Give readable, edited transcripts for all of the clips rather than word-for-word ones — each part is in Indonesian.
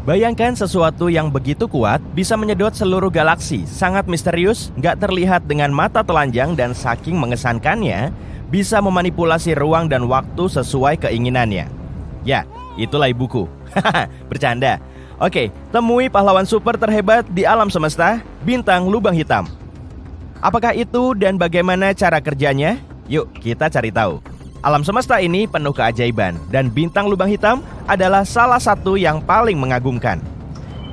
Bayangkan sesuatu yang begitu kuat bisa menyedot seluruh galaksi, sangat misterius, nggak terlihat dengan mata telanjang dan saking mengesankannya, bisa memanipulasi ruang dan waktu sesuai keinginannya. Ya, itulah ibuku. Hahaha, bercanda. Oke, temui pahlawan super terhebat di alam semesta, bintang lubang hitam. Apakah itu dan bagaimana cara kerjanya? Yuk, kita cari tahu. Alam semesta ini penuh keajaiban, dan bintang lubang hitam adalah salah satu yang paling mengagumkan.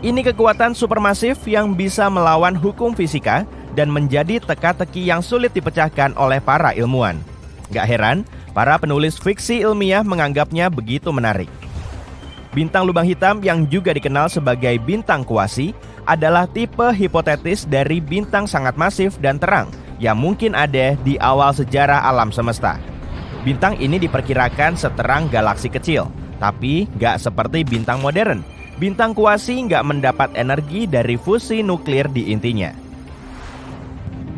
Ini kekuatan supermasif yang bisa melawan hukum fisika dan menjadi teka-teki yang sulit dipecahkan oleh para ilmuwan. Gak heran, para penulis fiksi ilmiah menganggapnya begitu menarik. Bintang lubang hitam yang juga dikenal sebagai bintang kuasi adalah tipe hipotetis dari bintang sangat masif dan terang yang mungkin ada di awal sejarah alam semesta. Bintang ini diperkirakan seterang galaksi kecil, tapi nggak seperti bintang modern. Bintang kuasi nggak mendapat energi dari fusi nuklir di intinya.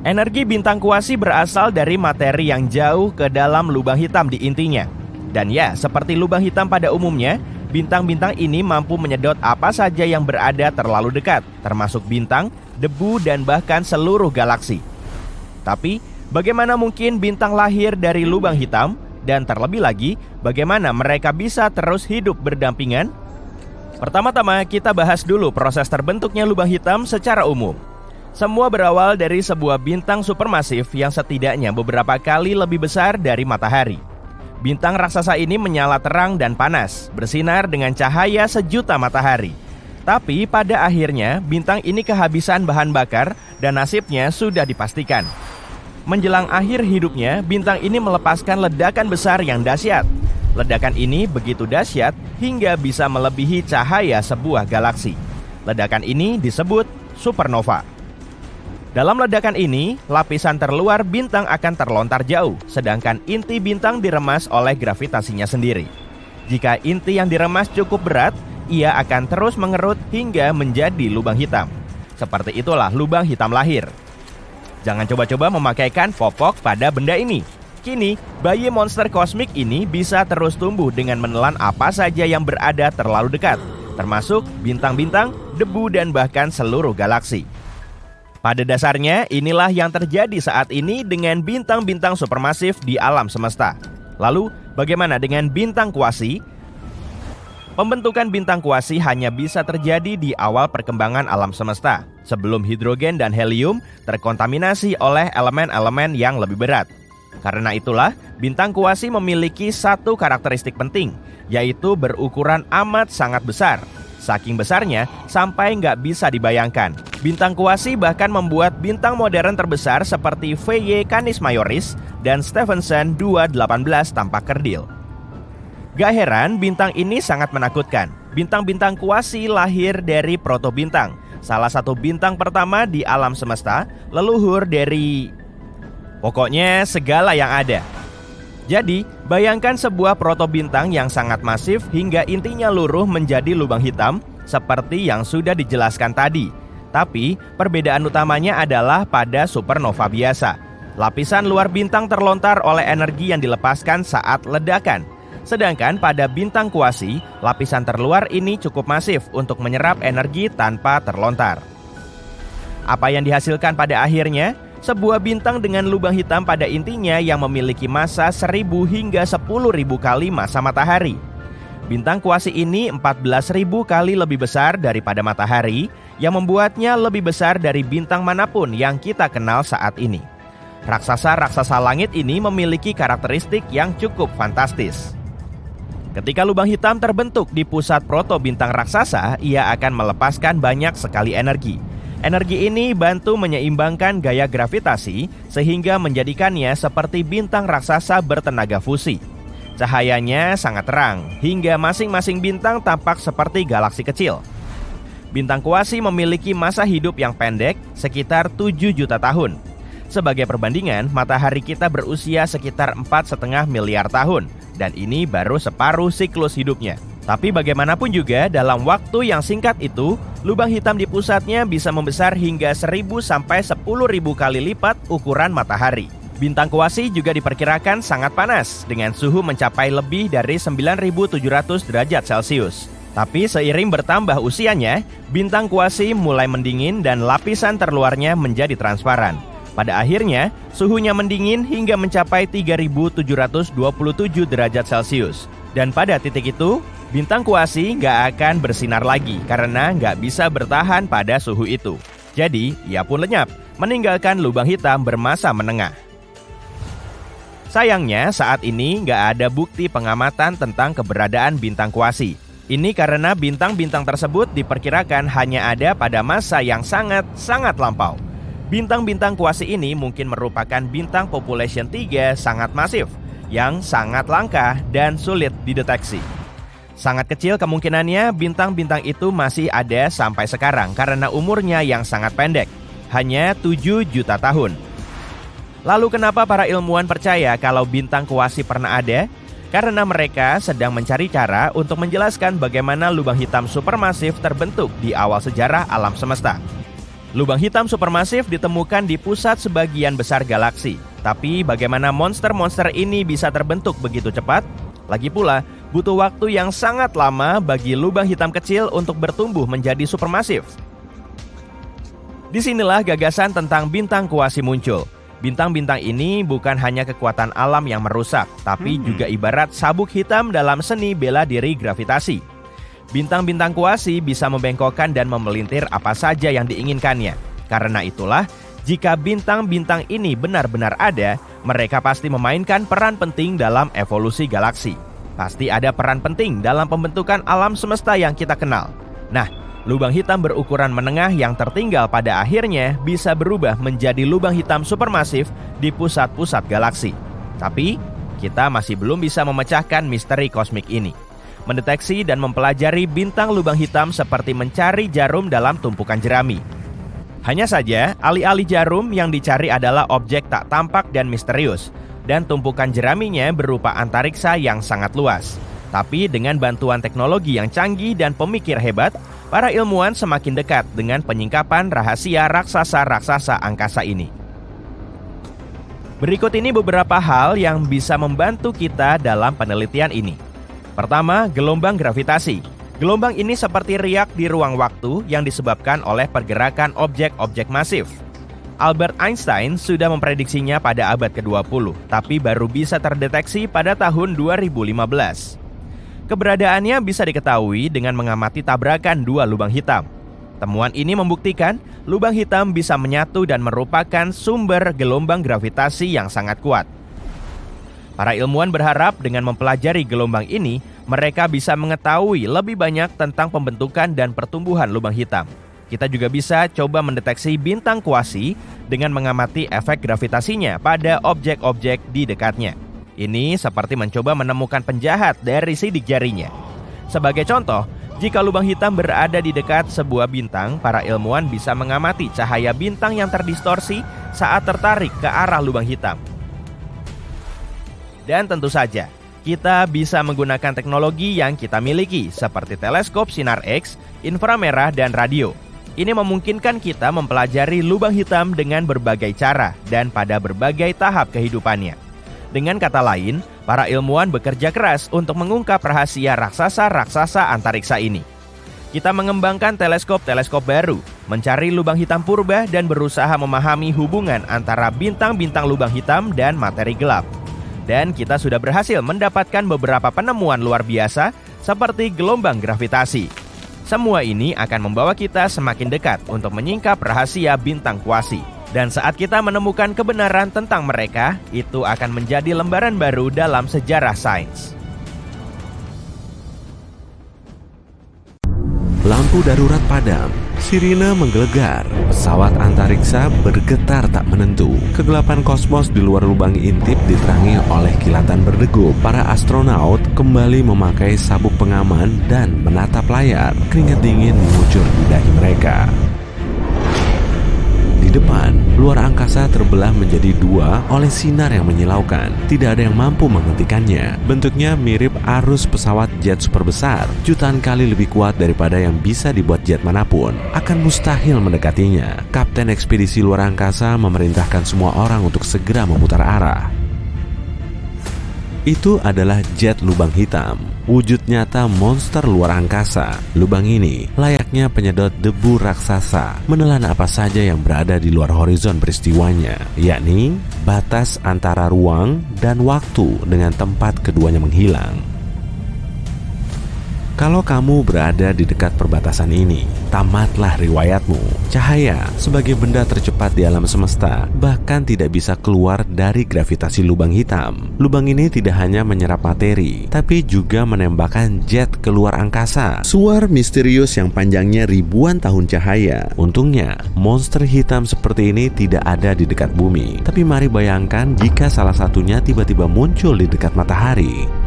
Energi bintang kuasi berasal dari materi yang jauh ke dalam lubang hitam di intinya. Dan ya, seperti lubang hitam pada umumnya, bintang-bintang ini mampu menyedot apa saja yang berada terlalu dekat, termasuk bintang, debu, dan bahkan seluruh galaksi. Tapi, bagaimana mungkin bintang lahir dari lubang hitam? Dan terlebih lagi, bagaimana mereka bisa terus hidup berdampingan? Pertama-tama, kita bahas dulu proses terbentuknya lubang hitam secara umum. Semua berawal dari sebuah bintang supermasif yang setidaknya beberapa kali lebih besar dari matahari. Bintang raksasa ini menyala terang dan panas, bersinar dengan cahaya sejuta matahari. Tapi pada akhirnya, bintang ini kehabisan bahan bakar dan nasibnya sudah dipastikan. Menjelang akhir hidupnya, bintang ini melepaskan ledakan besar yang dahsyat. Ledakan ini begitu dahsyat hingga bisa melebihi cahaya sebuah galaksi. Ledakan ini disebut supernova. Dalam ledakan ini, lapisan terluar bintang akan terlontar jauh, sedangkan inti bintang diremas oleh gravitasinya sendiri. Jika inti yang diremas cukup berat, ia akan terus mengerut hingga menjadi lubang hitam. Seperti itulah lubang hitam lahir. Jangan coba-coba memakaikan popok pada benda ini. Kini, bayi monster kosmik ini bisa terus tumbuh dengan menelan apa saja yang berada terlalu dekat, termasuk bintang-bintang, debu, dan bahkan seluruh galaksi. Pada dasarnya, inilah yang terjadi saat ini dengan bintang-bintang supermasif di alam semesta. Lalu, bagaimana dengan bintang kuasi? Pembentukan bintang kuasi hanya bisa terjadi di awal perkembangan alam semesta, sebelum hidrogen dan helium terkontaminasi oleh elemen-elemen yang lebih berat. Karena itulah, bintang kuasi memiliki satu karakteristik penting, yaitu berukuran amat sangat besar. Saking besarnya, sampai nggak bisa dibayangkan. Bintang kuasi bahkan membuat bintang modern terbesar seperti VY Canis Majoris dan Stephenson 218 tampak kerdil. Gak heran, bintang ini sangat menakutkan. Bintang-bintang kuasi lahir dari protobintang, salah satu bintang pertama di alam semesta, leluhur dari... pokoknya segala yang ada. Jadi, bayangkan sebuah protobintang yang sangat masif hingga intinya luruh menjadi lubang hitam, seperti yang sudah dijelaskan tadi. Tapi, perbedaan utamanya adalah pada supernova biasa. Lapisan luar bintang terlontar oleh energi yang dilepaskan saat ledakan. Sedangkan pada bintang kuasi, lapisan terluar ini cukup masif untuk menyerap energi tanpa terlontar. Apa yang dihasilkan pada akhirnya? Sebuah bintang dengan lubang hitam pada intinya yang memiliki massa 1000 hingga 10.000 kali massa matahari. Bintang kuasi ini 14.000 kali lebih besar daripada matahari, yang membuatnya lebih besar dari bintang manapun yang kita kenal saat ini. Raksasa-raksasa langit ini memiliki karakteristik yang cukup fantastis. Ketika lubang hitam terbentuk di pusat protobintang raksasa, ia akan melepaskan banyak sekali energi. Energi ini bantu menyeimbangkan gaya gravitasi sehingga menjadikannya seperti bintang raksasa bertenaga fusi. Cahayanya sangat terang, hingga masing-masing bintang tampak seperti galaksi kecil. Bintang kuasi memiliki masa hidup yang pendek, sekitar 7 juta tahun. Sebagai perbandingan, matahari kita berusia sekitar 4,5 miliar tahun. Dan ini baru separuh siklus hidupnya. Tapi bagaimanapun juga, dalam waktu yang singkat itu, lubang hitam di pusatnya bisa membesar hingga 1.000 sampai 10.000 kali lipat ukuran matahari. Bintang kuasi juga diperkirakan sangat panas, dengan suhu mencapai lebih dari 9.700 derajat Celcius. Tapi seiring bertambah usianya, bintang kuasi mulai mendingin dan lapisan terluarnya menjadi transparan. Pada akhirnya, suhunya mendingin hingga mencapai 3727 derajat Celcius. Dan pada titik itu, bintang kuasi nggak akan bersinar lagi karena nggak bisa bertahan pada suhu itu. Jadi, ia pun lenyap, meninggalkan lubang hitam bermasa menengah. Sayangnya, saat ini nggak ada bukti pengamatan tentang keberadaan bintang kuasi. Ini karena bintang-bintang tersebut diperkirakan hanya ada pada masa yang sangat lampau. Bintang-bintang kuasi ini mungkin merupakan bintang population 3 sangat masif, yang sangat langka dan sulit dideteksi. Sangat kecil kemungkinannya bintang-bintang itu masih ada sampai sekarang karena umurnya yang sangat pendek, hanya 7 juta tahun. Lalu kenapa para ilmuwan percaya kalau bintang kuasi pernah ada? Karena mereka sedang mencari cara untuk menjelaskan bagaimana lubang hitam supermasif terbentuk di awal sejarah alam semesta. Lubang hitam supermasif ditemukan di pusat sebagian besar galaksi. Tapi bagaimana monster-monster ini bisa terbentuk begitu cepat? Lagi pula, butuh waktu yang sangat lama bagi lubang hitam kecil untuk bertumbuh menjadi supermasif. Disinilah gagasan tentang bintang kuasi muncul. Bintang-bintang ini bukan hanya kekuatan alam yang merusak, tapi juga ibarat sabuk hitam dalam seni bela diri gravitasi. Bintang-bintang kuasi bisa membengkokkan dan memelintir apa saja yang diinginkannya. Karena itulah, jika bintang-bintang ini benar-benar ada, mereka pasti memainkan peran penting dalam evolusi galaksi. Pasti ada peran penting dalam pembentukan alam semesta yang kita kenal. Nah, lubang hitam berukuran menengah yang tertinggal pada akhirnya bisa berubah menjadi lubang hitam supermasif di pusat-pusat galaksi. Tapi, kita masih belum bisa memecahkan misteri kosmik ini. Mendeteksi dan mempelajari bintang lubang hitam seperti mencari jarum dalam tumpukan jerami. Hanya saja, alih-alih jarum yang dicari adalah objek tak tampak dan misterius, dan tumpukan jeraminya berupa antariksa yang sangat luas. Tapi dengan bantuan teknologi yang canggih dan pemikir hebat, para ilmuwan semakin dekat dengan penyingkapan rahasia raksasa-raksasa angkasa ini. Berikut ini beberapa hal yang bisa membantu kita dalam penelitian ini. Pertama, gelombang gravitasi. Gelombang ini seperti riak di ruang waktu yang disebabkan oleh pergerakan objek-objek masif. Albert Einstein sudah memprediksinya pada abad ke-20, tapi baru bisa terdeteksi pada tahun 2015. Keberadaannya bisa diketahui dengan mengamati tabrakan dua lubang hitam. Temuan ini membuktikan lubang hitam bisa menyatu dan merupakan sumber gelombang gravitasi yang sangat kuat. Para ilmuwan berharap dengan mempelajari gelombang ini, mereka bisa mengetahui lebih banyak tentang pembentukan dan pertumbuhan lubang hitam. Kita juga bisa coba mendeteksi bintang kuasi dengan mengamati efek gravitasinya pada objek-objek di dekatnya. Ini seperti mencoba menemukan penjahat dari sidik jarinya. Sebagai contoh, jika lubang hitam berada di dekat sebuah bintang, para ilmuwan bisa mengamati cahaya bintang yang terdistorsi saat tertarik ke arah lubang hitam. Dan tentu saja, kita bisa menggunakan teknologi yang kita miliki seperti teleskop sinar X, inframerah, dan radio. Ini memungkinkan kita mempelajari lubang hitam dengan berbagai cara dan pada berbagai tahap kehidupannya. Dengan kata lain, para ilmuwan bekerja keras untuk mengungkap rahasia raksasa-raksasa antariksa ini. Kita mengembangkan teleskop-teleskop baru, mencari lubang hitam purba dan berusaha memahami hubungan antara bintang-bintang lubang hitam dan materi gelap. Dan kita sudah berhasil mendapatkan beberapa penemuan luar biasa seperti gelombang gravitasi. Semua ini akan membawa kita semakin dekat untuk menyingkap rahasia bintang kuasi. Dan saat kita menemukan kebenaran tentang mereka, itu akan menjadi lembaran baru dalam sejarah sains. Lampu darurat padam, sirine menggelegar, pesawat antariksa bergetar tak menentu. Kegelapan kosmos di luar lubang intip diterangi oleh kilatan berdegup. Para astronaut kembali memakai sabuk pengaman dan menatap layar. Keringat dingin mengucur di dahi mereka. Di depan, luar angkasa terbelah menjadi dua oleh sinar yang menyilaukan. Tidak ada yang mampu menghentikannya. Bentuknya mirip arus pesawat jet super besar, jutaan kali lebih kuat daripada yang bisa dibuat jet manapun. Akan mustahil mendekatinya. Kapten ekspedisi luar angkasa memerintahkan semua orang untuk segera memutar arah. Itu adalah jet lubang hitam, wujud nyata monster luar angkasa. Lubang ini layaknya penyedot debu raksasa, menelan apa saja yang berada di luar horizon peristiwanya, yakni batas antara ruang dan waktu dengan tempat keduanya menghilang. Kalau kamu berada di dekat perbatasan ini, tamatlah riwayatmu. Cahaya, sebagai benda tercepat di alam semesta, bahkan tidak bisa keluar dari gravitasi lubang hitam. Lubang ini tidak hanya menyerap materi, tapi juga menembakkan jet keluar angkasa. Suar misterius yang panjangnya ribuan tahun cahaya. Untungnya, monster hitam seperti ini tidak ada di dekat bumi. Tapi mari bayangkan jika salah satunya tiba-tiba muncul di dekat matahari.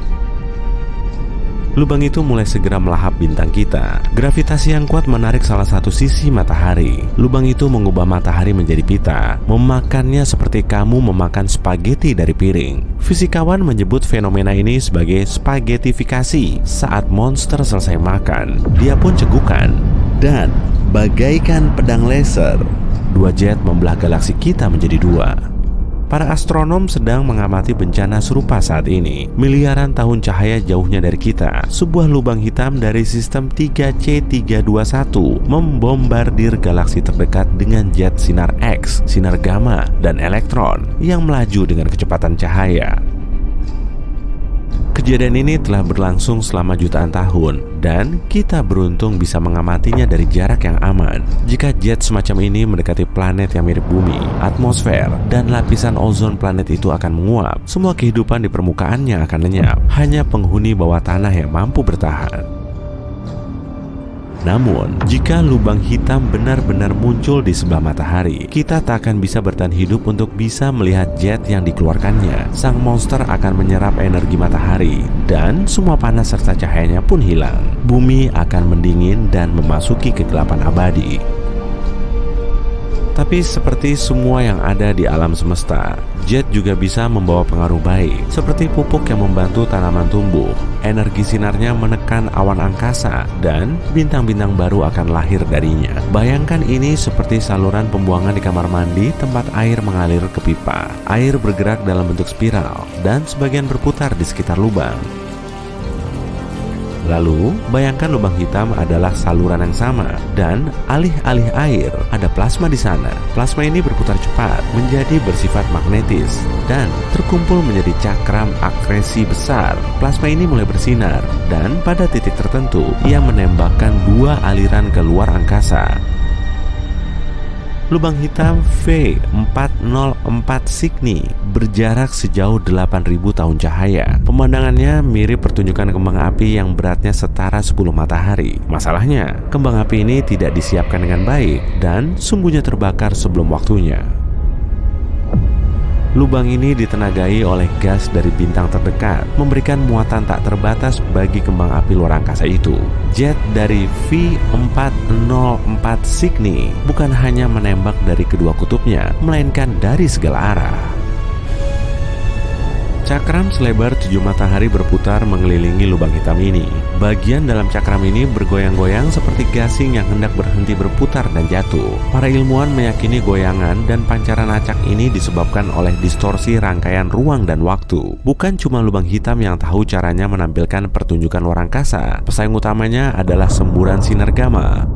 Lubang itu mulai segera melahap bintang kita. Gravitasi yang kuat menarik salah satu sisi matahari. Lubang itu mengubah matahari menjadi pita, memakannya seperti kamu memakan spaghetti dari piring. Fisikawan menyebut fenomena ini sebagai spaghettifikasi. Saat monster selesai makan, dia pun cegukan. Dan bagaikan pedang laser, dua jet membelah galaksi kita menjadi dua. Para astronom sedang mengamati bencana serupa saat ini. Miliaran tahun cahaya jauhnya dari kita, sebuah lubang hitam dari sistem 3C321 membombardir galaksi terdekat dengan jet sinar X, sinar gamma, dan elektron yang melaju dengan kecepatan cahaya. Kejadian ini telah berlangsung selama jutaan tahun, dan kita beruntung bisa mengamatinya dari jarak yang aman. Jika jet semacam ini mendekati planet yang mirip bumi, atmosfer dan lapisan ozon planet itu akan menguap. Semua kehidupan di permukaannya akan lenyap. Hanya penghuni bawah tanah yang mampu bertahan. Namun, jika lubang hitam benar-benar muncul di sebelah matahari, kita tak akan bisa bertahan hidup untuk bisa melihat jet yang dikeluarkannya. Sang monster akan menyerap energi matahari, dan semua panas serta cahayanya pun hilang. Bumi akan mendingin dan memasuki kegelapan abadi. Tapi seperti semua yang ada di alam semesta, jet juga bisa membawa pengaruh baik, seperti pupuk yang membantu tanaman tumbuh. Energi sinarnya menekan awan angkasa, dan bintang-bintang baru akan lahir darinya. Bayangkan ini seperti saluran pembuangan di kamar mandi tempat air mengalir ke pipa. Air bergerak dalam bentuk spiral, dan sebagian berputar di sekitar lubang. Lalu, bayangkan lubang hitam adalah saluran yang sama, dan alih-alih air, ada plasma di sana. Plasma ini berputar cepat, menjadi bersifat magnetis, dan terkumpul menjadi cakram akresi besar. Plasma ini mulai bersinar, dan pada titik tertentu, ia menembakkan dua aliran ke luar angkasa. Lubang hitam V404 Cygni berjarak sejauh 8.000 tahun cahaya. Pemandangannya mirip pertunjukan kembang api yang beratnya setara 10 matahari. Masalahnya, kembang api ini tidak disiapkan dengan baik dan sumbunya terbakar sebelum waktunya. Lubang ini ditenagai oleh gas dari bintang terdekat, memberikan muatan tak terbatas bagi kembang api luar angkasa itu. Jet dari V404 Cygni bukan hanya menembak dari kedua kutubnya, melainkan dari segala arah. Cakram selebar 7 matahari berputar mengelilingi lubang hitam ini. Bagian dalam cakram ini bergoyang-goyang seperti gasing yang hendak berhenti berputar dan jatuh. Para ilmuwan meyakini goyangan dan pancaran acak ini disebabkan oleh distorsi rangkaian ruang dan waktu. Bukan cuma lubang hitam yang tahu caranya menampilkan pertunjukan luar angkasa. Pesaing utamanya adalah semburan sinar gamma.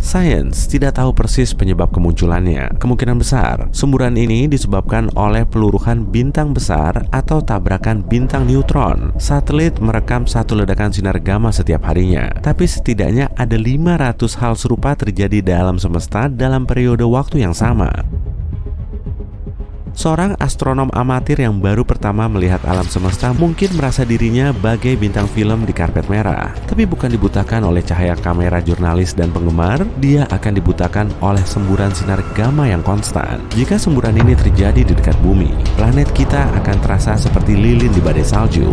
Sains tidak tahu persis penyebab kemunculannya. Kemungkinan besar, semburan ini disebabkan oleh peluruhan bintang besar atau tabrakan bintang neutron. Satelit merekam satu ledakan sinar gamma setiap harinya. Tapi setidaknya ada 500 hal serupa terjadi di alam semesta dalam periode waktu yang sama. Seorang astronom amatir yang baru pertama melihat alam semesta mungkin merasa dirinya bagai bintang film di karpet merah. Tapi bukan dibutakan oleh cahaya kamera jurnalis dan penggemar, dia akan dibutakan oleh semburan sinar gamma yang konstan. Jika semburan ini terjadi di dekat bumi, planet kita akan terasa seperti lilin di badai salju.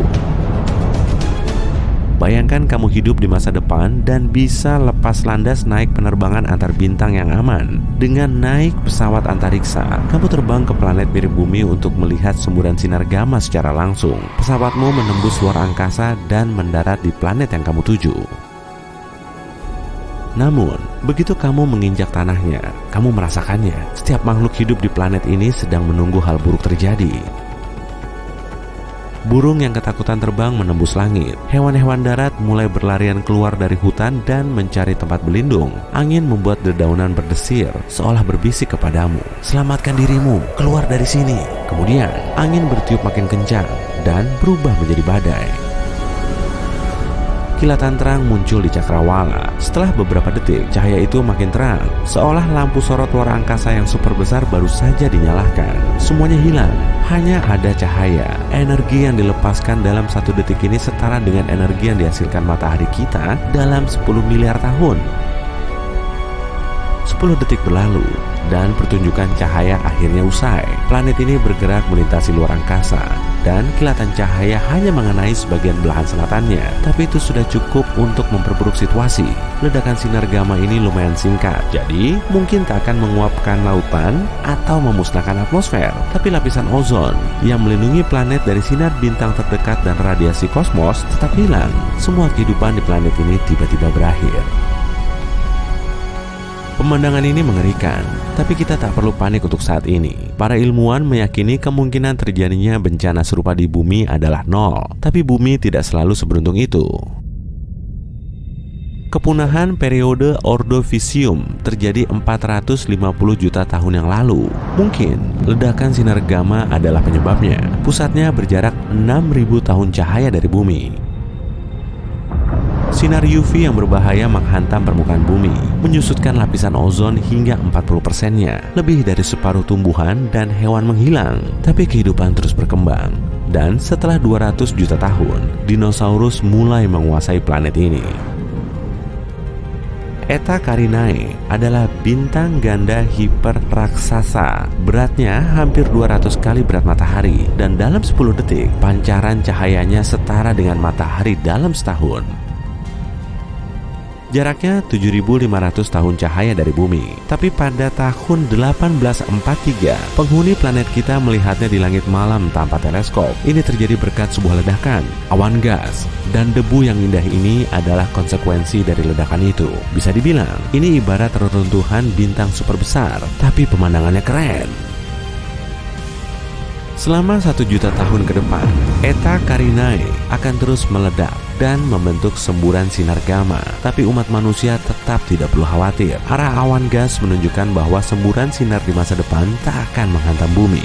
Bayangkan kamu hidup di masa depan dan bisa lepas landas naik penerbangan antar bintang yang aman. Dengan naik pesawat antariksa, kamu terbang ke planet mirip bumi untuk melihat semburan sinar gamma secara langsung. Pesawatmu menembus luar angkasa dan mendarat di planet yang kamu tuju. Namun, begitu kamu menginjak tanahnya, kamu merasakannya. Setiap makhluk hidup di planet ini sedang menunggu hal buruk terjadi. Burung yang ketakutan terbang menembus langit. Hewan-hewan darat mulai berlarian keluar dari hutan dan mencari tempat berlindung. Angin membuat dedaunan berdesir, seolah berbisik kepadamu, "Selamatkan dirimu, keluar dari sini." Kemudian, angin bertiup makin kencang dan berubah menjadi badai. Kilatan terang muncul di cakrawala. Setelah beberapa detik, cahaya itu makin terang, seolah lampu sorot luar angkasa yang super besar baru saja dinyalakan. Semuanya hilang, hanya ada cahaya. Energi yang dilepaskan dalam 1 detik ini setara dengan energi yang dihasilkan matahari kita dalam 10 miliar tahun. 10 detik berlalu, dan pertunjukan cahaya akhirnya usai. Planet ini bergerak melintasi luar angkasa, dan kilatan cahaya hanya mengenai sebagian belahan selatannya. Tapi itu sudah cukup untuk memperburuk situasi. Ledakan sinar gamma ini lumayan singkat, jadi mungkin tak akan menguapkan lautan atau memusnahkan atmosfer. Tapi lapisan ozon yang melindungi planet dari sinar bintang terdekat dan radiasi kosmos tetap hilang. Semua kehidupan di planet ini tiba-tiba berakhir. Pemandangan ini mengerikan, tapi kita tak perlu panik untuk saat ini. Para ilmuwan meyakini kemungkinan terjadinya bencana serupa di bumi adalah 0, tapi bumi tidak selalu seberuntung itu. Kepunahan periode Ordovisium terjadi 450 juta tahun yang lalu. Mungkin ledakan sinar gamma adalah penyebabnya. Pusatnya berjarak 6.000 tahun cahaya dari bumi. Sinar UV yang berbahaya menghantam permukaan bumi, menyusutkan lapisan ozon hingga 40%-nya. Lebih dari separuh tumbuhan dan hewan menghilang, tapi kehidupan terus berkembang. Dan setelah 200 juta tahun, dinosaurus mulai menguasai planet ini. Eta Carinae adalah bintang ganda hiperraksasa. Beratnya hampir 200 kali berat matahari, dan dalam 10 detik, pancaran cahayanya setara dengan matahari dalam setahun. Jaraknya 7.500 tahun cahaya dari bumi. Tapi pada tahun 1843, penghuni planet kita melihatnya di langit malam tanpa teleskop. Ini terjadi berkat sebuah ledakan, awan gas, dan debu yang indah ini adalah konsekuensi dari ledakan itu. Bisa dibilang, ini ibarat reruntuhan bintang super besar, tapi pemandangannya keren. Selama 1 juta tahun ke depan, Eta Carinae akan terus meledak dan membentuk semburan sinar gamma. Tapi umat manusia tetap tidak perlu khawatir. Arah awan gas menunjukkan bahwa semburan sinar di masa depan tak akan menghantam bumi.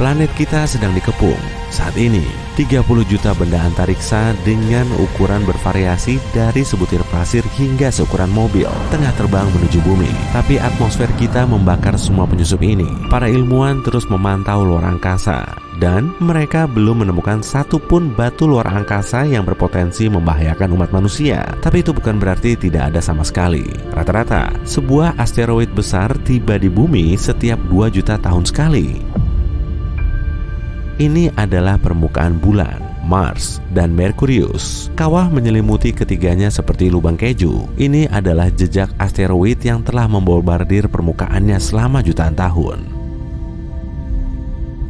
Planet kita sedang dikepung. Saat ini, 30 juta benda antariksa dengan ukuran bervariasi dari sebutir pasir hingga seukuran mobil tengah terbang menuju bumi. Tapi atmosfer kita membakar semua penyusup ini. Para ilmuwan terus memantau luar angkasa, dan mereka belum menemukan satupun batu luar angkasa yang berpotensi membahayakan umat manusia. Tapi itu bukan berarti tidak ada sama sekali. Rata-rata, sebuah asteroid besar tiba di bumi setiap 2 juta tahun sekali. Ini adalah permukaan bulan, Mars, dan Merkurius. Kawah menyelimuti ketiganya seperti lubang keju. Ini adalah jejak asteroid yang telah membombardir permukaannya selama jutaan tahun.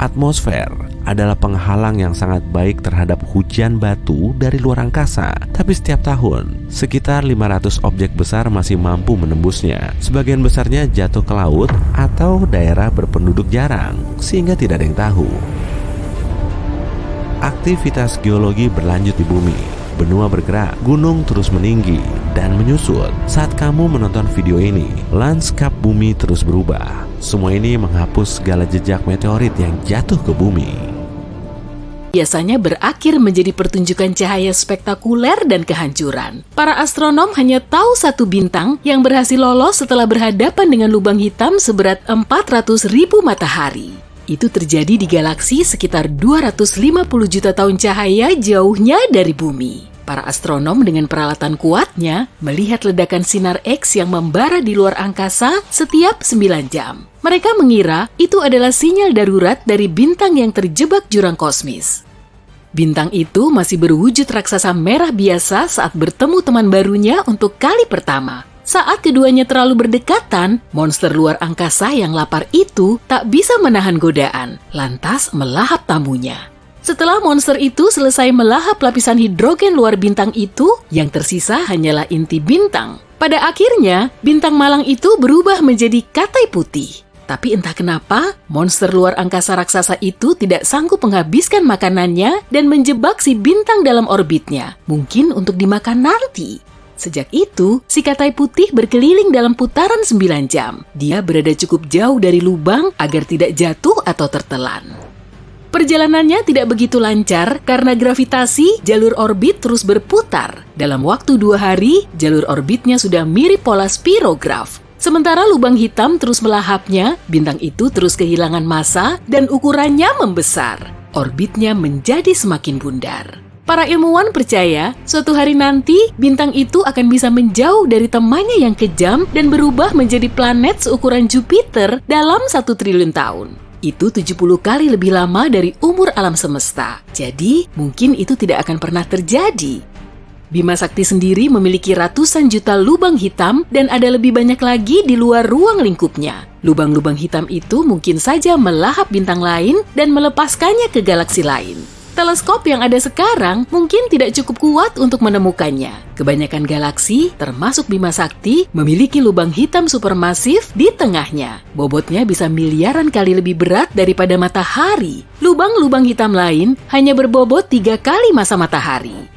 Atmosfer adalah penghalang yang sangat baik terhadap hujan batu dari luar angkasa. Tapi setiap tahun, sekitar 500 objek besar masih mampu menembusnya. Sebagian besarnya jatuh ke laut atau daerah berpenduduk jarang, sehingga tidak ada yang tahu. Aktivitas geologi berlanjut di bumi. Benua bergerak, gunung terus meninggi dan menyusut. Saat kamu menonton video ini, lanskap bumi terus berubah. Semua ini menghapus segala jejak meteorit yang jatuh ke bumi. Biasanya berakhir menjadi pertunjukan cahaya spektakuler dan kehancuran. Para astronom hanya tahu satu bintang yang berhasil lolos setelah berhadapan dengan lubang hitam seberat 400.000 matahari. Itu terjadi di galaksi sekitar 250 juta tahun cahaya jauhnya dari bumi. Para astronom dengan peralatan kuatnya melihat ledakan sinar X yang membara di luar angkasa setiap 9 jam. Mereka mengira itu adalah sinyal darurat dari bintang yang terjebak jurang kosmis. Bintang itu masih berwujud raksasa merah biasa saat bertemu teman barunya untuk kali pertama. Saat keduanya terlalu berdekatan, monster luar angkasa yang lapar itu tak bisa menahan godaan, lantas melahap tamunya. Setelah monster itu selesai melahap lapisan hidrogen luar bintang itu, yang tersisa hanyalah inti bintang. Pada akhirnya, bintang malang itu berubah menjadi katai putih. Tapi entah kenapa, monster luar angkasa raksasa itu tidak sanggup menghabiskan makanannya dan menjebak si bintang dalam orbitnya, mungkin untuk dimakan nanti. Sejak itu, si katai putih berkeliling dalam putaran 9 jam. Dia berada cukup jauh dari lubang agar tidak jatuh atau tertelan. Perjalanannya tidak begitu lancar karena gravitasi jalur orbit terus berputar. Dalam waktu 2 hari, jalur orbitnya sudah mirip pola spirograf. Sementara lubang hitam terus melahapnya, bintang itu terus kehilangan massa dan ukurannya membesar. Orbitnya menjadi semakin bundar. Para ilmuwan percaya, suatu hari nanti bintang itu akan bisa menjauh dari temannya yang kejam dan berubah menjadi planet seukuran Jupiter dalam 1 triliun tahun. Itu 70 kali lebih lama dari umur alam semesta. Jadi, mungkin itu tidak akan pernah terjadi. Bima Sakti sendiri memiliki ratusan juta lubang hitam dan ada lebih banyak lagi di luar ruang lingkupnya. Lubang-lubang hitam itu mungkin saja melahap bintang lain dan melepaskannya ke galaksi lain. Teleskop yang ada sekarang mungkin tidak cukup kuat untuk menemukannya. Kebanyakan galaksi, termasuk Bima Sakti, memiliki lubang hitam supermasif di tengahnya. Bobotnya bisa miliaran kali lebih berat daripada matahari. Lubang-lubang hitam lain hanya berbobot 3 kali massa matahari.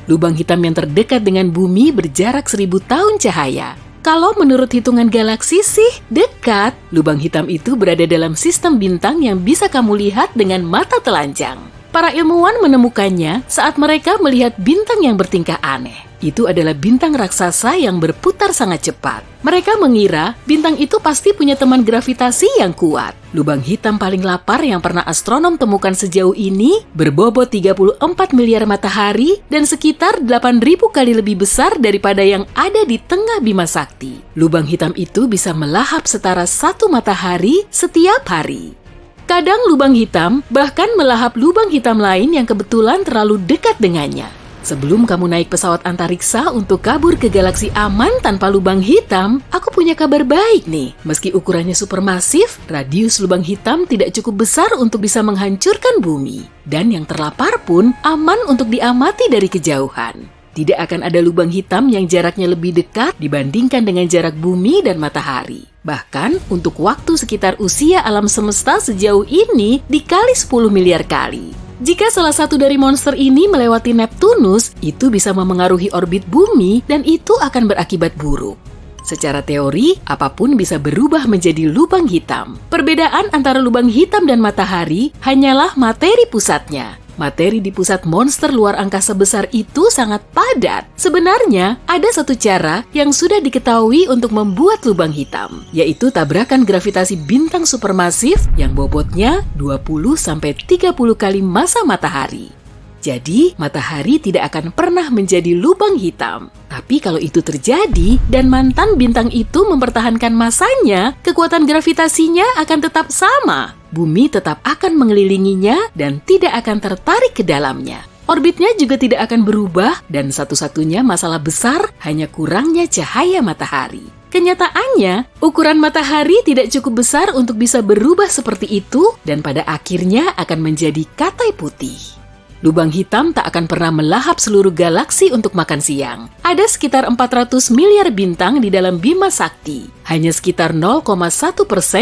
Lubang hitam yang terdekat dengan bumi berjarak 1000 tahun cahaya. Kalau menurut hitungan galaksi sih dekat. Lubang hitam itu berada dalam sistem bintang yang bisa kamu lihat dengan mata telanjang. Para ilmuwan menemukannya saat mereka melihat bintang yang bertingkah aneh. Itu adalah bintang raksasa yang berputar sangat cepat. Mereka mengira bintang itu pasti punya teman gravitasi yang kuat. Lubang hitam paling lapar yang pernah astronom temukan sejauh ini berbobot 34 miliar matahari dan sekitar 8.000 kali lebih besar daripada yang ada di tengah Bima Sakti. Lubang hitam itu bisa melahap setara 1 matahari setiap hari. Kadang lubang hitam bahkan melahap lubang hitam lain yang kebetulan terlalu dekat dengannya. Sebelum kamu naik pesawat antariksa untuk kabur ke galaksi aman tanpa lubang hitam, aku punya kabar baik nih. Meski ukurannya supermasif, radius lubang hitam tidak cukup besar untuk bisa menghancurkan bumi. Dan yang terlapar pun aman untuk diamati dari kejauhan. Tidak akan ada lubang hitam yang jaraknya lebih dekat dibandingkan dengan jarak bumi dan matahari. Bahkan untuk waktu sekitar usia alam semesta sejauh ini dikali 10 miliar kali. Jika salah satu dari monster ini melewati Neptunus, itu bisa memengaruhi orbit bumi dan itu akan berakibat buruk. Secara teori, apapun bisa berubah menjadi lubang hitam. Perbedaan antara lubang hitam dan matahari hanyalah materi pusatnya. Materi di pusat monster luar angkasa besar itu sangat padat. Sebenarnya, ada satu cara yang sudah diketahui untuk membuat lubang hitam, yaitu tabrakan gravitasi bintang supermasif yang bobotnya 20-30 kali massa matahari. Jadi, matahari tidak akan pernah menjadi lubang hitam. Tapi kalau itu terjadi dan mantan bintang itu mempertahankan massanya, kekuatan gravitasinya akan tetap sama. Bumi tetap akan mengelilinginya dan tidak akan tertarik ke dalamnya. Orbitnya juga tidak akan berubah dan satu-satunya masalah besar hanya kurangnya cahaya matahari. Kenyataannya, ukuran matahari tidak cukup besar untuk bisa berubah seperti itu dan pada akhirnya akan menjadi katai putih. Lubang hitam tak akan pernah melahap seluruh galaksi untuk makan siang. Ada sekitar 400 miliar bintang di dalam Bima Sakti. Hanya sekitar 0,1%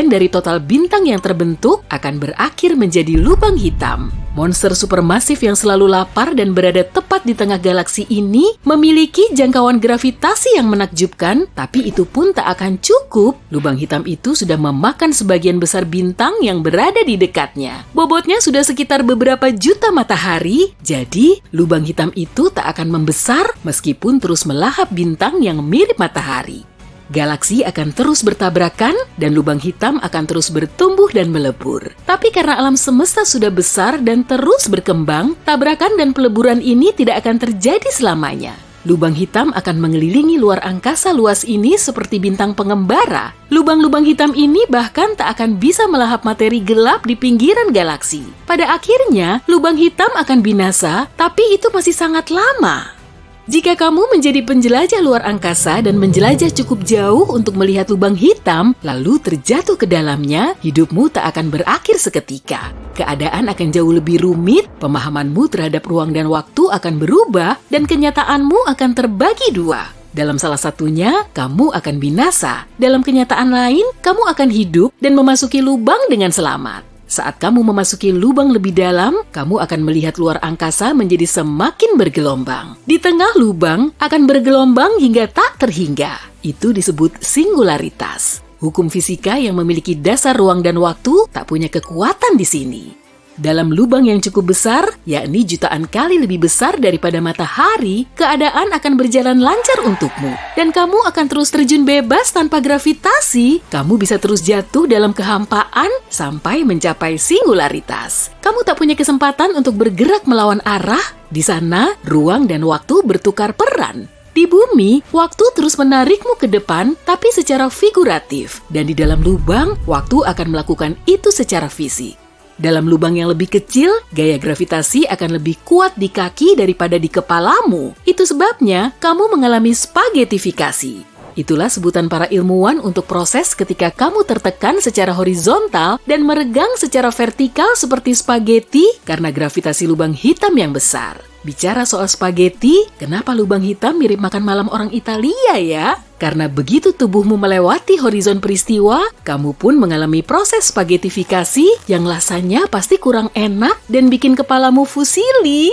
dari total bintang yang terbentuk akan berakhir menjadi lubang hitam. Monster supermasif yang selalu lapar dan berada tepat di tengah galaksi ini memiliki jangkauan gravitasi yang menakjubkan, tapi itu pun tak akan cukup. Lubang hitam itu sudah memakan sebagian besar bintang yang berada di dekatnya. Bobotnya sudah sekitar beberapa juta matahari, jadi lubang hitam itu tak akan membesar meskipun terus melahap bintang yang mirip matahari. Galaksi akan terus bertabrakan dan lubang hitam akan terus bertumbuh dan melebur. Tapi karena alam semesta sudah besar dan terus berkembang, tabrakan dan peleburan ini tidak akan terjadi selamanya. Lubang hitam akan mengelilingi luar angkasa luas ini seperti bintang pengembara. Lubang-lubang hitam ini bahkan tak akan bisa melahap materi gelap di pinggiran galaksi. Pada akhirnya, lubang hitam akan binasa, tapi itu masih sangat lama. Jika kamu menjadi penjelajah luar angkasa dan menjelajah cukup jauh untuk melihat lubang hitam, lalu terjatuh ke dalamnya, hidupmu tak akan berakhir seketika. Keadaan akan jauh lebih rumit, pemahamanmu terhadap ruang dan waktu akan berubah, dan kenyataanmu akan terbagi dua. Dalam salah satunya, kamu akan binasa. Dalam kenyataan lain, kamu akan hidup dan memasuki lubang dengan selamat. Saat kamu memasuki lubang lebih dalam, kamu akan melihat luar angkasa menjadi semakin bergelombang. Di tengah lubang akan bergelombang hingga tak terhingga. Itu disebut singularitas. Hukum fisika yang memiliki dasar ruang dan waktu tak punya kekuatan di sini. Dalam lubang yang cukup besar, yakni jutaan kali lebih besar daripada matahari, keadaan akan berjalan lancar untukmu. Dan kamu akan terus terjun bebas tanpa gravitasi. Kamu bisa terus jatuh dalam kehampaan sampai mencapai singularitas. Kamu tak punya kesempatan untuk bergerak melawan arah. Di sana, ruang dan waktu bertukar peran. Di bumi, waktu terus menarikmu ke depan, tapi secara figuratif. Dan di dalam lubang, waktu akan melakukan itu secara fisik. Dalam lubang yang lebih kecil, gaya gravitasi akan lebih kuat di kaki daripada di kepalamu. Itu sebabnya kamu mengalami spagetifikasi. Itulah sebutan para ilmuwan untuk proses ketika kamu tertekan secara horizontal dan meregang secara vertikal seperti spageti karena gravitasi lubang hitam yang besar. Bicara soal spageti, kenapa lubang hitam mirip makan malam orang Italia ya? Karena begitu tubuhmu melewati horizon peristiwa, kamu pun mengalami proses spagetifikasi yang rasanya pasti kurang enak dan bikin kepalamu fusili.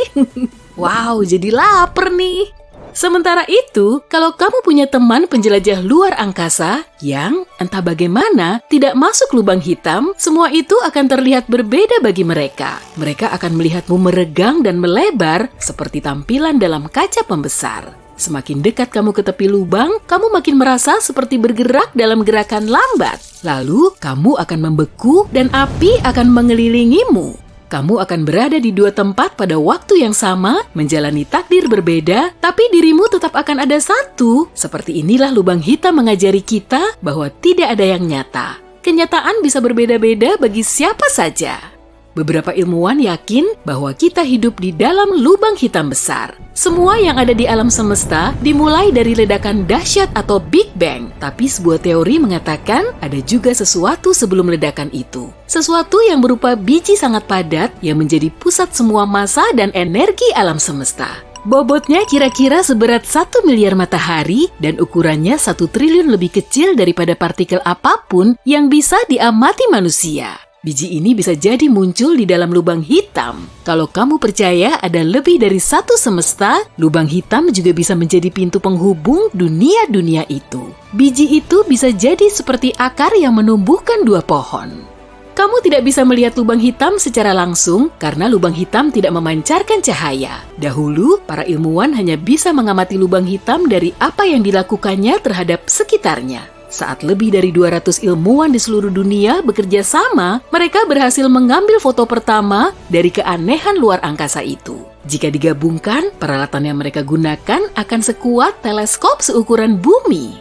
Wow, jadi lapar nih. Sementara itu, kalau kamu punya teman penjelajah luar angkasa yang, entah bagaimana, tidak masuk lubang hitam, semua itu akan terlihat berbeda bagi mereka. Mereka akan melihatmu meregang dan melebar seperti tampilan dalam kaca pembesar. Semakin dekat kamu ke tepi lubang, kamu makin merasa seperti bergerak dalam gerakan lambat. Lalu, kamu akan membeku dan api akan mengelilingimu. Kamu akan berada di dua tempat pada waktu yang sama, menjalani takdir berbeda, tapi dirimu tetap akan ada satu. Seperti inilah lubang hitam mengajari kita bahwa tidak ada yang nyata. Kenyataan bisa berbeda-beda bagi siapa saja. Beberapa ilmuwan yakin bahwa kita hidup di dalam lubang hitam besar. Semua yang ada di alam semesta dimulai dari ledakan dahsyat atau Big Bang. Tapi sebuah teori mengatakan ada juga sesuatu sebelum ledakan itu. Sesuatu yang berupa biji sangat padat yang menjadi pusat semua massa dan energi alam semesta. Bobotnya kira-kira seberat 1 miliar matahari dan ukurannya 1 triliun lebih kecil daripada partikel apapun yang bisa diamati manusia. Biji ini bisa jadi muncul di dalam lubang hitam. Kalau kamu percaya ada lebih dari satu semesta, lubang hitam juga bisa menjadi pintu penghubung dunia-dunia itu. Biji itu bisa jadi seperti akar yang menumbuhkan dua pohon. Kamu tidak bisa melihat lubang hitam secara langsung karena lubang hitam tidak memancarkan cahaya. Dahulu, para ilmuwan hanya bisa mengamati lubang hitam dari apa yang dilakukannya terhadap sekitarnya. Saat lebih dari 200 ilmuwan di seluruh dunia bekerja sama, mereka berhasil mengambil foto pertama dari keanehan luar angkasa itu. Jika digabungkan, peralatan yang mereka gunakan akan sekuat teleskop seukuran bumi.